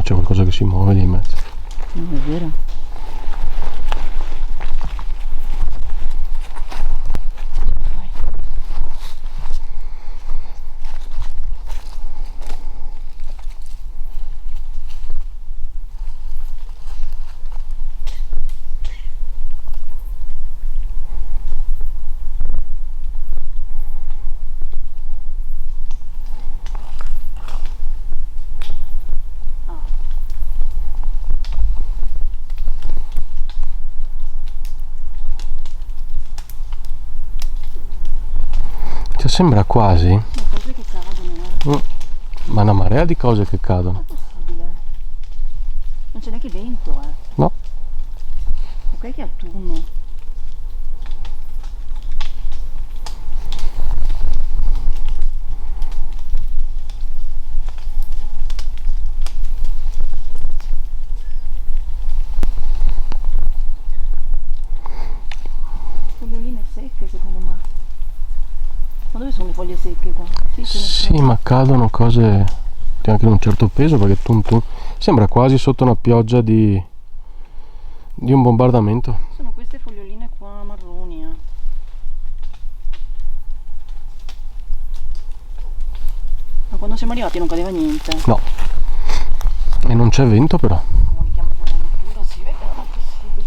C'è qualcosa che si muove lì in mezzo. Non è vero? Cioè sembra quasi, Le cose che cadono, ma una marea di cose che cadono. è possibile? Non c'è neanche vento, No, Ok che è autunno. Foglioline secche secondo me. Ma dove sono le foglie secche qua? Sì, ce ne sì, sono. ma cadono cose anche di un certo peso perché tum tum. Sembra quasi sotto una pioggia di un bombardamento. Sono queste foglioline qua marroni, Ma quando siamo arrivati non cadeva niente. No, e non c'è vento però. Comunichiamo con la natura, si vede, non è possibile.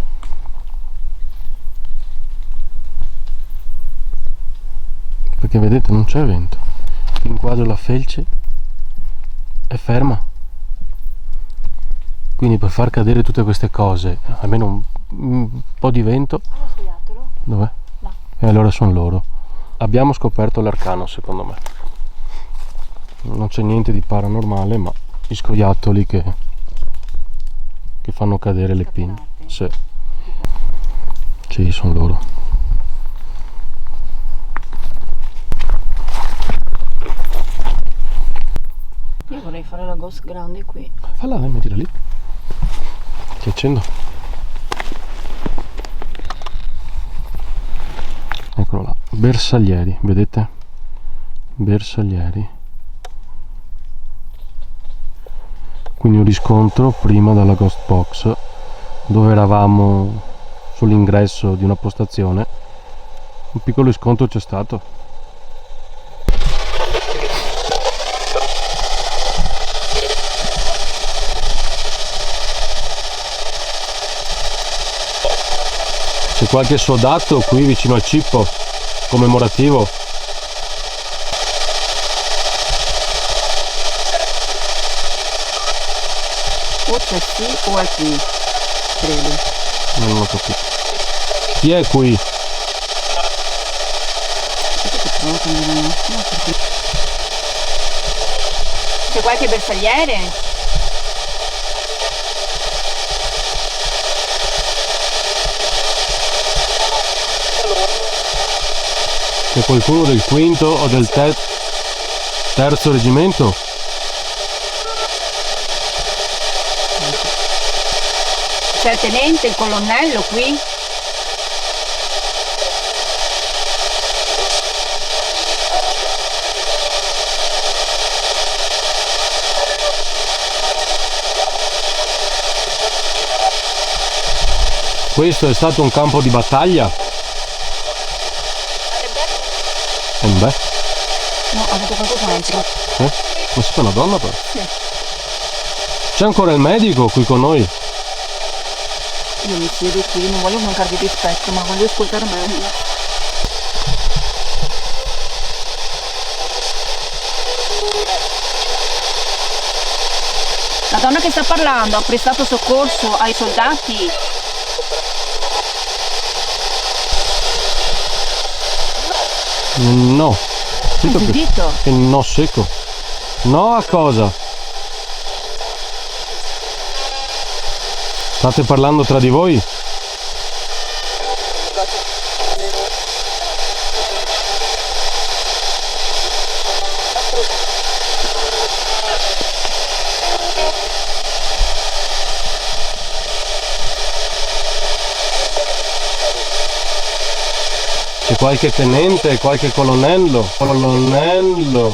Perché vedete non c'è vento. In quadro la felce è ferma. Quindi per far cadere tutte queste cose, almeno un po' di vento. Lo scoiattolo? Dov'è? Là. E allora sono loro. Abbiamo scoperto l'arcano secondo me. Non c'è niente di paranormale, ma gli scoiattoli che fanno cadere le pinne. Sì. Sì, sono loro. Io vorrei fare la ghost grande qui. Falla, dai, mettila lì. Ti accendo. Eccolo là. Bersaglieri, vedete? Bersaglieri. Quindi un riscontro prima dalla ghost box, dove eravamo sull'ingresso di una postazione. Un piccolo riscontro c'è stato. C'è qualche soldato qui vicino al cippo commemorativo. O c'è sì o è qui, credo. Non l'ho capito. Chi è qui? C'è qualche bersagliere? C'è qualcuno del quinto o del terzo reggimento? C'è il tenente, il colonnello qui? Questo è stato un campo di battaglia? Beh, No, ha fatto qualcos'altro. ma si fa una donna però? Sì. C'è ancora il medico qui con noi? Io mi siedo qui, non voglio mancare di rispetto, ma voglio ascoltare meglio. La donna che sta parlando ha prestato soccorso ai soldati? No. Hai sentito? Che no secco. No a cosa? State parlando tra di voi? C'è qualche tenente, qualche colonnello? Colonnello!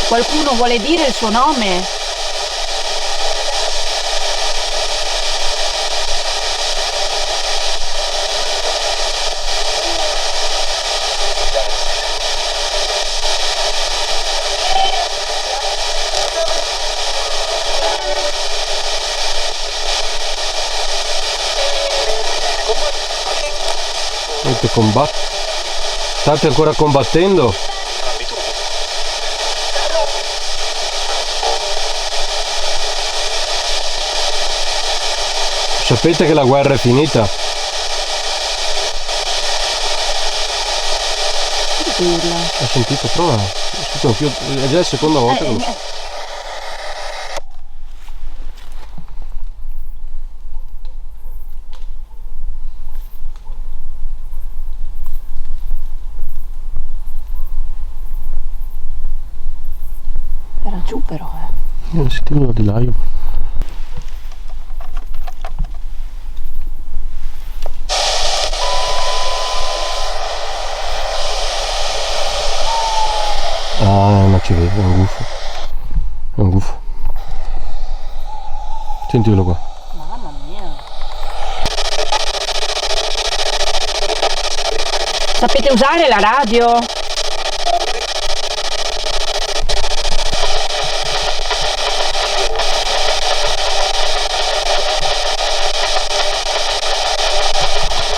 Qualcuno vuole dire il suo nome? State ancora combattendo? Sapete che la guerra è finita? Urla. Ho sentito, prova. Ho sentito anch'io, è già la seconda volta che lo so. Era giù però, Io lo sentivo di là io. Ah, ma ci vedo, è un gufo. È un gufo. Sentilo qua. Mamma mia. Sapete usare la radio?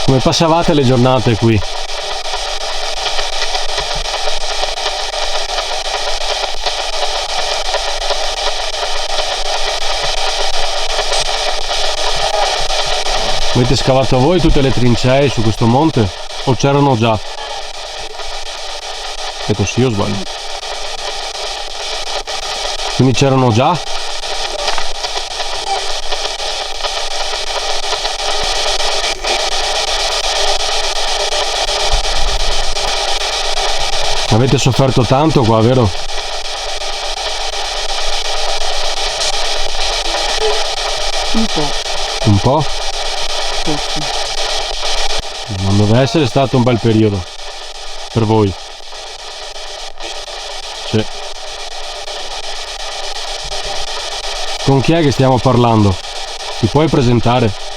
Come passavate le giornate qui? Avete scavato voi tutte le trincee su questo monte? O c'erano già? Detto sì o sbaglio? Quindi c'erano già? Avete sofferto tanto qua, vero? Un po'. Un po'? Forse. Non deve essere stato un bel periodo per voi. Sì. Con chi è che stiamo parlando? Ti puoi presentare?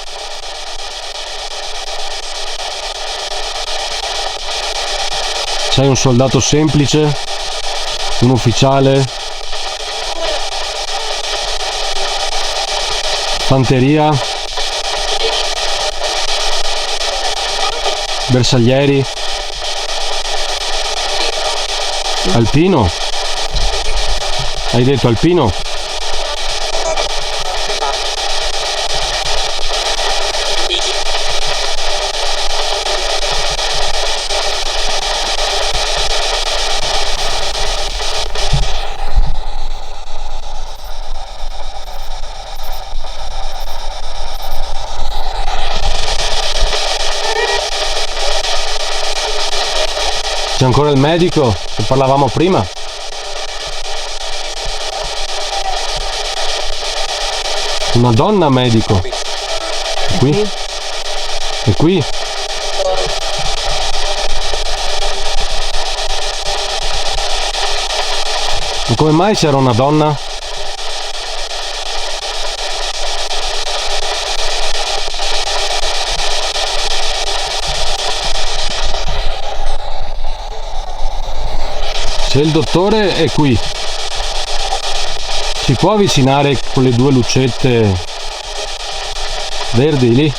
Sei un soldato semplice? Un ufficiale? Fanteria? Bersaglieri? Alpino? Hai detto alpino? C'è ancora il medico che parlavamo prima? Una donna medico. È qui? È qui? E come mai c'era una donna? Se il dottore è qui, si può avvicinare con le due lucette verdi lì,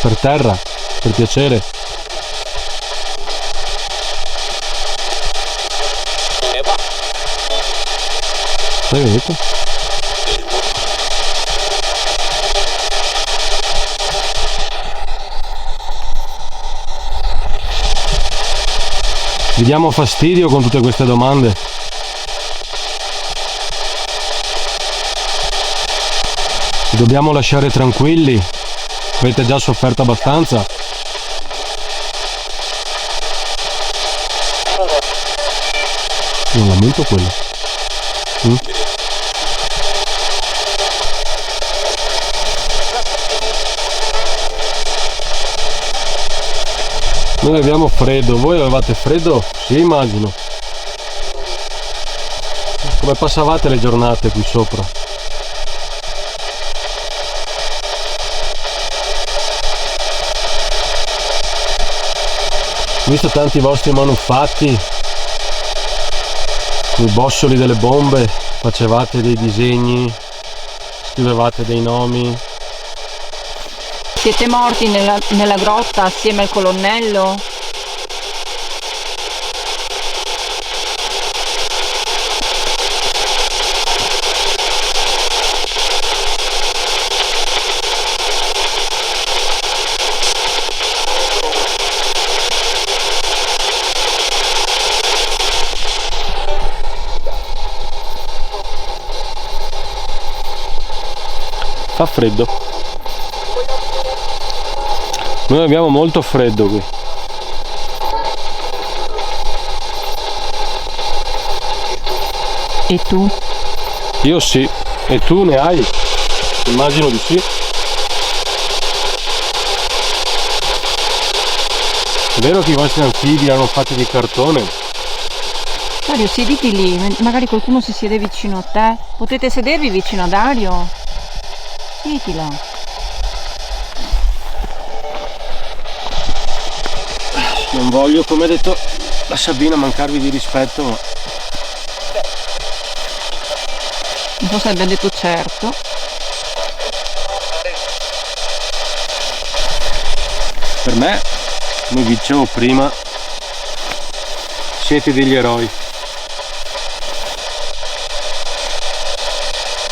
per terra, per piacere? Vedete? Vi diamo fastidio con tutte queste domande? Vi dobbiamo lasciare tranquilli? Avete già sofferto abbastanza? Non lamento quello. Noi abbiamo freddo, voi avevate freddo? Sì, immagino. Come Come passavate le giornate qui sopra? Ho visto tanti vostri manufatti, con i bossoli delle bombe, facevate dei disegni, scrivevate dei nomi. Siete morti nella grotta assieme al colonnello? Fa freddo. Noi abbiamo molto freddo qui. E tu? Io sì. E tu ne hai? Immagino di sì. È vero che i vostri anfibi erano fatti di cartone? Dario, siediti lì, magari qualcuno si siede vicino a te. Potete sedervi vicino a Dario? Siediti là. Non voglio, come ha detto la Sabina, mancarvi di rispetto, ma Non so se abbia detto certo. per me, come vi dicevo prima, siete degli eroi.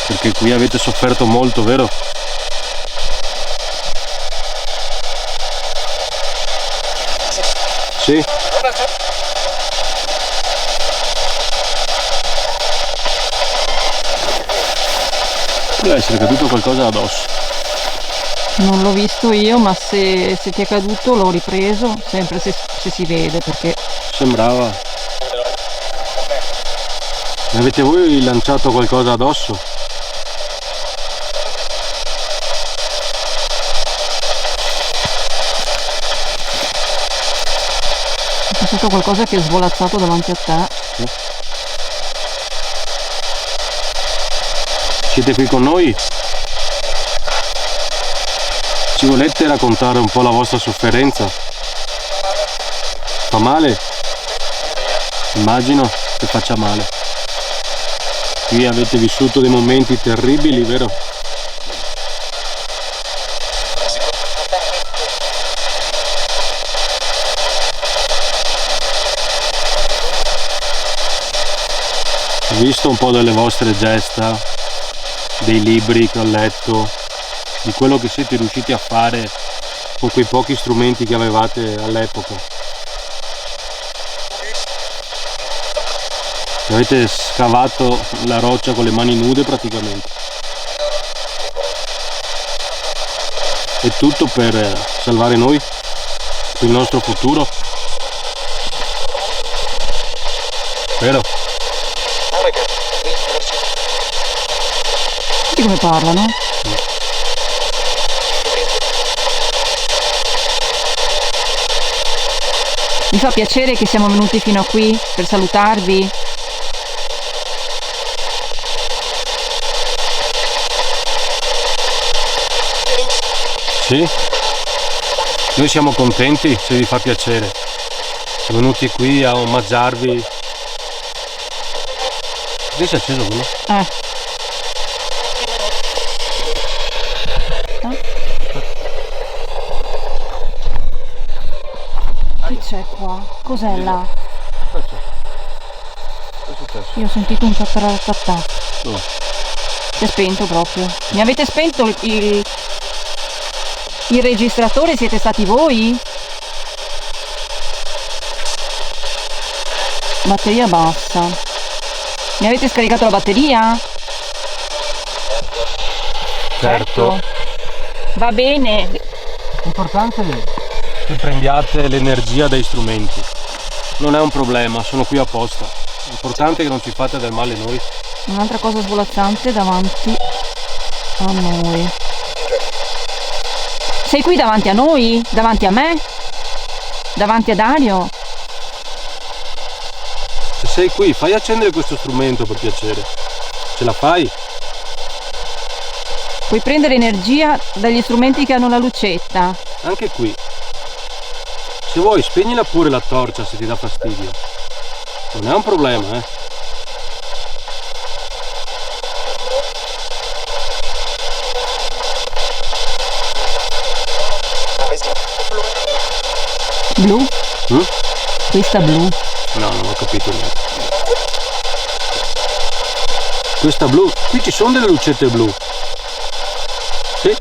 Perché qui avete sofferto molto, vero? Sì? Deve essere caduto qualcosa addosso. Non l'ho visto io, ma se ti è caduto l'ho ripreso, sempre se si vede, perché Sembrava. Ne avete voi lanciato qualcosa addosso? è passato qualcosa che è svolazzato davanti a te. Siete qui con noi? Ci volete raccontare un po' la vostra sofferenza? Fa male? Immagino che faccia male. Qui avete vissuto dei momenti terribili, vero? Ho visto un po' delle vostre gesta, dei libri che ho letto, di quello che siete riusciti a fare con quei pochi strumenti che avevate all'epoca. Avete scavato la roccia con le mani nude praticamente. E tutto per salvare noi, il nostro futuro. Vero? Senti come parlano? Mi fa piacere che siamo venuti fino a qui per salutarvi. Sì? Noi siamo contenti se vi fa piacere. Siamo venuti qui a omaggiarvi. Perché si è acceso quello? Chi c'è qua? Cos'è là? Cosa è successo? Io ho sentito un tattaratatà. Dove? Si è spento proprio. Mi avete spento il registratore? Siete stati voi? Batteria bassa. Mi avete scaricato la batteria? Certo. Va bene. L'importante è che prendiate l'energia dai strumenti. Non è un problema, sono qui apposta. L'importante è che non ci fate del male noi. Un'altra cosa svolazzante davanti a noi. Sei qui davanti a noi? Davanti a me? Davanti a Dario? Se sei qui, fai accendere questo strumento per piacere. Ce la fai? Puoi prendere energia dagli strumenti che hanno la lucetta. Anche qui. Se vuoi spegnila pure la torcia se ti dà fastidio. Non è un problema, eh. Blu? Mm? Questa blu. No, non ho capito niente. Questa blu? Qui ci sono delle lucette blu. Sì?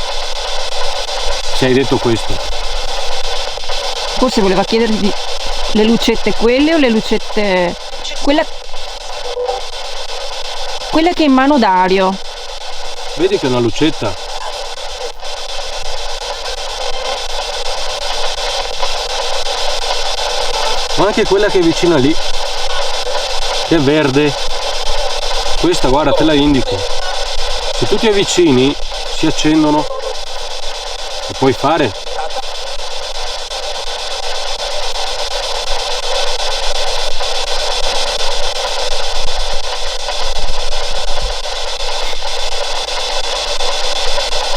Se hai detto questo. Forse voleva chiederti le lucette quelle o le lucette... Quella che è in mano Dario. Vedi che è una lucetta? Ma anche quella che è vicina lì, che è verde. Questa, guarda, te la indico. Se tu ti avvicini, si accendono. Lo puoi fare.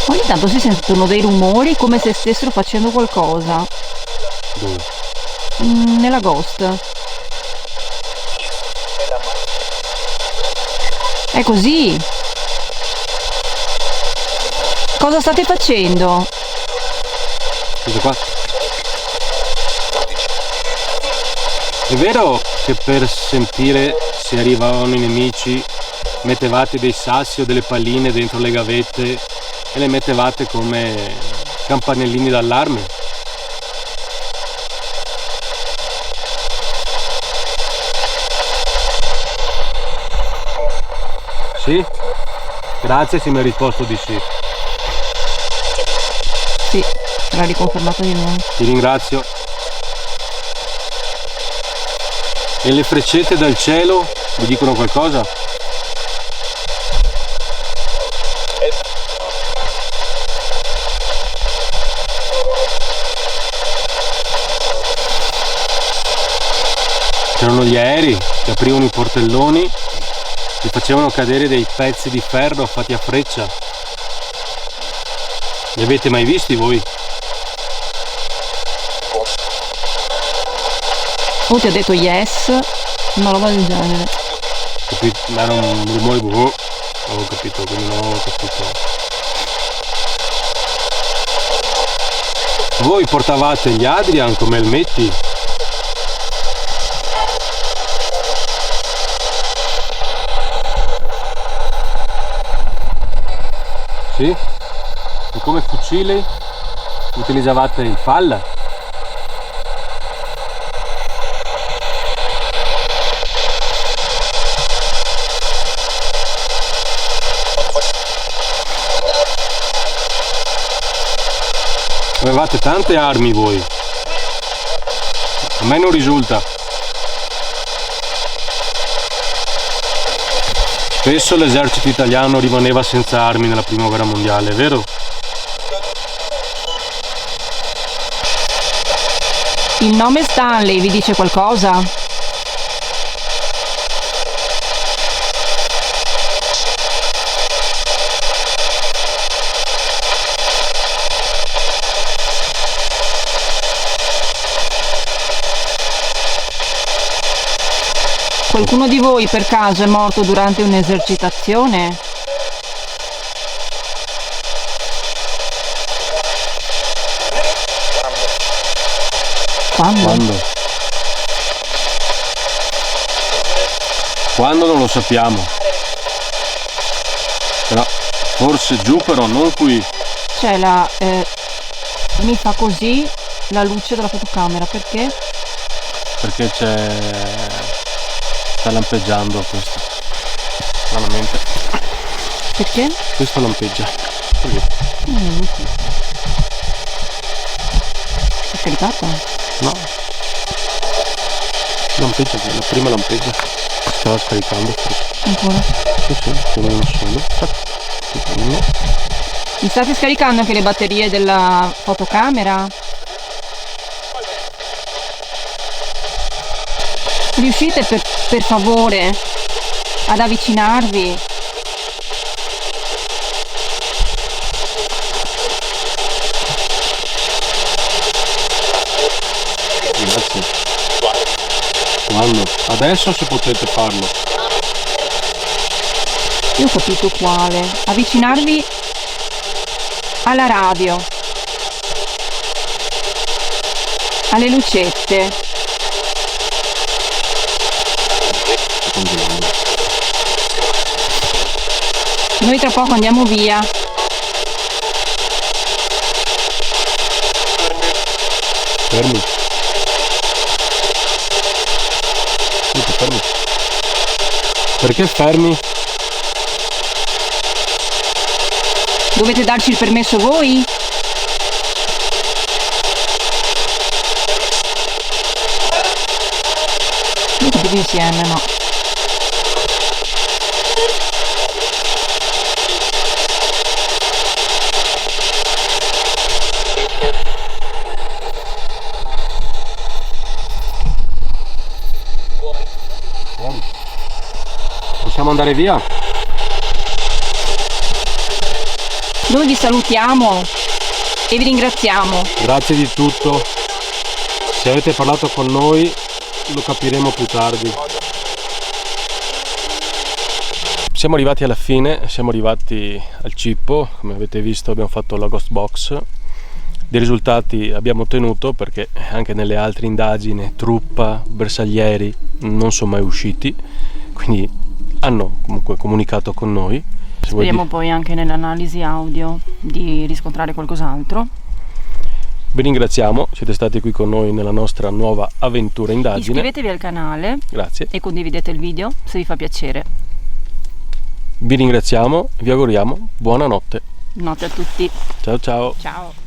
Ogni tanto si sentono dei rumori come se stessero facendo qualcosa. Dove? Nella Ghost. È così. Cosa state facendo? Questo qua. È vero che per sentire se arrivavano i nemici mettevate dei sassi o delle palline dentro le gavette e le mettevate come campanellini d'allarme? Sì? Grazie se mi hai risposto di sì. Sì, l'ha riconfermato di nuovo. Ti ringrazio. E le freccette dal cielo vi dicono qualcosa? C'erano gli aerei che aprivano i portelloni e facevano cadere dei pezzi di ferro fatti a freccia. Li avete mai visti voi? Oh, ti ho detto yes, una roba del genere. Capito? Era un rumore avevo capito, quindi non avevo capito. Voi portavate gli Adrian come elmetti? Sì? E come fucile utilizzavate il palla? Avevate tante armi voi. A me non risulta. Spesso l'esercito italiano rimaneva senza armi nella prima guerra mondiale, vero? Il nome Stanley vi dice qualcosa? Qualcuno di voi per caso è morto durante un'esercitazione? Quando? Quando non lo sappiamo. Però forse giù, però non qui. C'è mi fa così la luce della fotocamera, perché? Perché sta lampeggiando questo. Stranamente. Perché? Questo lampeggia. Così. È scaricata? No. Lampeggia, la prima lampeggia. Stava scaricando. Ancora? Sì, più o meno solo. Uno. Mi state scaricando anche le batterie della fotocamera? Riuscite per per favore, ad avvicinarvi. Grazie. Quando? Adesso se potete farlo. Io ho capito quale. Avvicinarvi alla radio, alle lucette. Noi tra poco andiamo via. Fermi. Dite, fermi. Perché fermi? Dovete darci il permesso voi? Io capivo insieme, ma... Possiamo andare via? Noi vi salutiamo e vi ringraziamo. Grazie di tutto. Se avete parlato con noi lo capiremo più tardi. Siamo arrivati alla fine, siamo arrivati al cippo. Come avete visto abbiamo fatto la ghost box. Dei risultati abbiamo ottenuto perché anche nelle altre indagini truppa, bersaglieri non sono mai usciti, quindi hanno comunque comunicato con noi. Speriamo poi anche nell'analisi audio di riscontrare qualcos'altro. Vi ringraziamo, siete stati qui con noi nella nostra nuova avventura indagine. Iscrivetevi al canale. Grazie. E condividete il video se vi fa piacere. Vi ringraziamo e vi auguriamo buonanotte. Notte a tutti. Ciao ciao. Ciao.